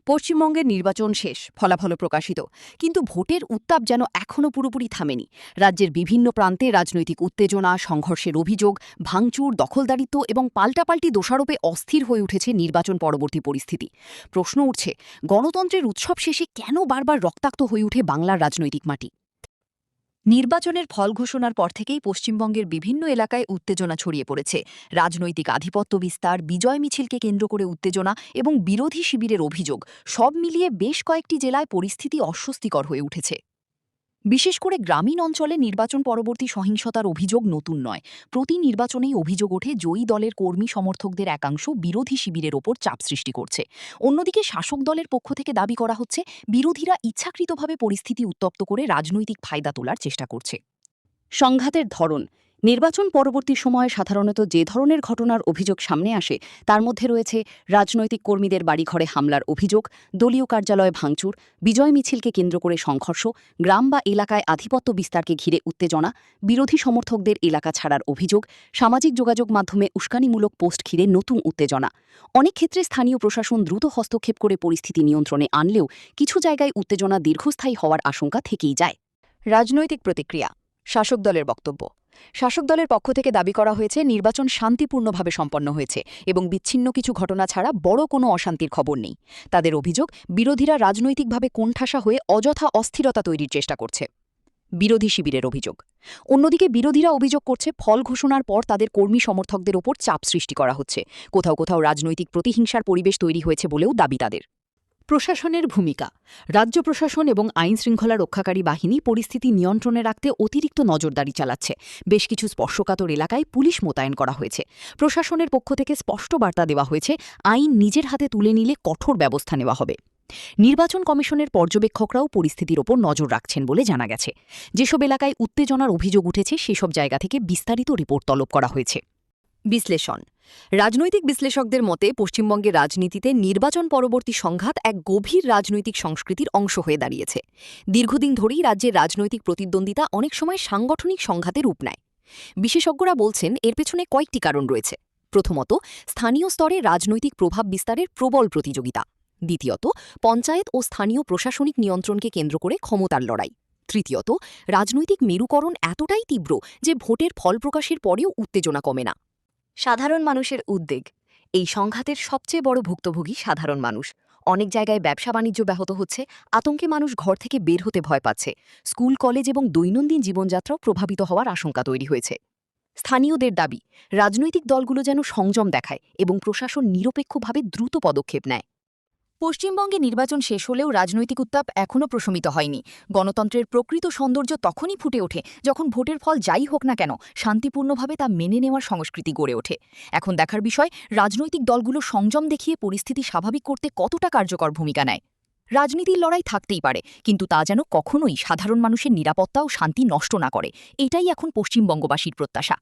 পশ্চিমবঙ্গের নির্বাচন শেষ, ফলাফলও প্রকাশিত। কিন্তু ভোটের উত্তাপ যেন এখনও পুরোপুরি থামেনি। রাজ্যের বিভিন্ন প্রান্তে রাজনৈতিক উত্তেজনা, সংঘর্ষের অভিযোগ, ভাঙচুর, দখলদারিত্ব এবং পাল্টাপাল্টি দোষারোপে অস্থির হয়ে উঠেছে নির্বাচন পরবর্তী পরিস্থিতি। প্রশ্ন উঠছে, গণতন্ত্রের উৎসব শেষে কেন বারবার রক্তাক্ত হয়ে ওঠে বাংলার রাজনৈতিক মাটি? নির্বাচনের ফল ঘোষণার পর থেকেই পশ্চিমবঙ্গের বিভিন্ন এলাকায় উত্তেজনা ছড়িয়ে পড়েছে। রাজনৈতিক আধিপত্য বিস্তার, বিজয় মিছিলকে কেন্দ্র করে উত্তেজনা এবং বিরোধী শিবিরের অভিযোগ, সব মিলিয়ে বেশ কয়েকটি জেলায় পরিস্থিতি অস্বস্তিকর হয়ে উঠেছে। বিশেষ করে গ্রামীণ অঞ্চলে নির্বাচন পরবর্তী সহিংসতার অভিযোগ নতুন নয়। প্রতি নির্বাচনেই অভিযোগ ওঠে জয়ী দলের কর্মী সমর্থকদের একাংশ বিরোধী শিবিরের ওপর চাপ সৃষ্টি করছে। অন্যদিকে শাসক দলের পক্ষ থেকে দাবি করা হচ্ছে বিরোধীরা ইচ্ছাকৃতভাবে পরিস্থিতি উত্তপ্ত করে রাজনৈতিক ফায়দা তোলার চেষ্টা করছে। সংঘাতের ধরন। নির্বাচন পরবর্তী সময়ে সাধারণত যে ধরনের ঘটনার অভিযোগ সামনে আসে তার মধ্যে রয়েছে রাজনৈতিক কর্মীদের বাড়িঘরে হামলার অভিযোগ, দলীয় কার্যালয়ে ভাঙচুর, বিজয় মিছিলকে কেন্দ্র করে সংঘর্ষ, গ্রাম বা এলাকায় আধিপত্য বিস্তারকে ঘিরে উত্তেজনা, বিরোধী সমর্থকদের এলাকা ছাড়ার অভিযোগ, সামাজিক যোগাযোগ মাধ্যমে উস্কানিমূলক পোস্ট ঘিরে নতুন উত্তেজনা। অনেক ক্ষেত্রে স্থানীয় প্রশাসন দ্রুত হস্তক্ষেপ করে পরিস্থিতি নিয়ন্ত্রণে আনলেও কিছু জায়গায় উত্তেজনা দীর্ঘস্থায়ী হওয়ার আশঙ্কা থেকেই যায়। রাজনৈতিক প্রতিক্রিয়া। শাসক দলের বক্তব্য। শাসক দলের পক্ষ থেকে দাবি করা হয়েছে নির্বাচন শান্তিপূর্ণভাবে সম্পন্ন হয়েছে এবং বিচ্ছিন্ন কিছু ঘটনা ছাড়া বড় কোনো অশান্তির খবর নেই। তাদের অভিযোগ, বিরোধীরা রাজনৈতিকভাবে কোণঠাসা হয়ে অযথা অস্থিরতা তৈরির চেষ্টা করছে। বিরোধী শিবিরের অভিযোগ। অন্যদিকে বিরোধীরা অভিযোগ করছে ফল ঘোষণার পর তাদের কর্মী সমর্থকদের ওপর চাপ সৃষ্টি করা হচ্ছে। কোথাও কোথাও রাজনৈতিক প্রতিহিংসার পরিবেশ তৈরি হয়েছে বলেও দাবি তাদের। প্রশাসনের ভূমিকা। রাজ্য প্রশাসন এবং আইনশৃঙ্খলা রক্ষাকারী বাহিনী পরিস্থিতি নিয়ন্ত্রণে রাখতে অতিরিক্ত নজরদারি চালাচ্ছে। বেশ কিছু স্পর্শকাতর এলাকায় পুলিশ মোতায়েন করা হয়েছে। প্রশাসনের পক্ষ থেকে স্পষ্ট বার্তা দেওয়া হয়েছে, আইন নিজের হাতে তুলে নিলে কঠোর ব্যবস্থা নেওয়া হবে। নির্বাচন কমিশনের পর্যবেক্ষকরাও পরিস্থিতির ওপর নজর রাখছেন বলে জানা গেছে। যেসব এলাকায় উত্তেজনার অভিযোগ উঠেছে সেসব জায়গা থেকে বিস্তারিত রিপোর্ট তলব করা হয়েছে। বিশ্লেষণ। রাজনৈতিক বিশ্লেষকদের মতে পশ্চিমবঙ্গের রাজনীতিতে নির্বাচন পরবর্তী সংঘাত এক গভীর রাজনৈতিক সংস্কৃতির অংশ হয়ে দাঁড়িয়েছে। দীর্ঘদিন ধরেই রাজ্যের রাজনৈতিক প্রতিদ্বন্দ্বিতা অনেক সময় সাংগঠনিক সংঘাতে রূপ নেয়। বিশেষজ্ঞরা বলছেন এর পেছনে কয়েকটি কারণ রয়েছে। প্রথমত, স্থানীয় স্তরে রাজনৈতিক প্রভাব বিস্তারের প্রবল প্রতিযোগিতা। দ্বিতীয়ত, পঞ্চায়েত ও স্থানীয় প্রশাসনিক নিয়ন্ত্রণকে কেন্দ্র করে ক্ষমতার লড়াই। তৃতীয়ত, রাজনৈতিক মেরুকরণ এতটাই তীব্র যে ভোটের ফল প্রকাশের পরেও উত্তেজনা কমে না। সাধারণ মানুষের উদ্বেগ। এই সংঘাতের সবচেয়ে বড় ভুক্তভোগী সাধারণ মানুষ। অনেক জায়গায় ব্যবসা বাণিজ্য ব্যাহত হচ্ছে, আতঙ্কে মানুষ ঘর থেকে বের হতে ভয় পাচ্ছে। স্কুল, কলেজ এবং দৈনন্দিন জীবনযাত্রাও প্রভাবিত হওয়ার আশঙ্কা তৈরি হয়েছে। স্থানীয়দের দাবি, রাজনৈতিক দলগুলো যেন সংযম দেখায় এবং প্রশাসন নিরপেক্ষভাবে দ্রুত পদক্ষেপ নেয়। পশ্চিমবঙ্গে নির্বাচন শেষ হলেও রাজনৈতিক উত্তাপ এখনও প্রশমিত হয়নি। গণতন্ত্রের প্রকৃত সৌন্দর্য তখনই ফুটে ওঠে যখন ভোটের ফল যাই হোক না কেন শান্তিপূর্ণভাবে তা মেনে নেওয়ার সংস্কৃতি গড়ে ওঠে। এখন দেখার বিষয়, রাজনৈতিক দলগুলো সংযম দেখিয়ে পরিস্থিতি স্বাভাবিক করতে কতটা কার্যকর ভূমিকা নেয়। রাজনীতির লড়াই থাকতেই পারে, কিন্তু তা যেন কখনোই সাধারণ মানুষের নিরাপত্তা ও শান্তি নষ্ট না করে। এটাই এখন পশ্চিমবঙ্গবাসীর প্রত্যাশা।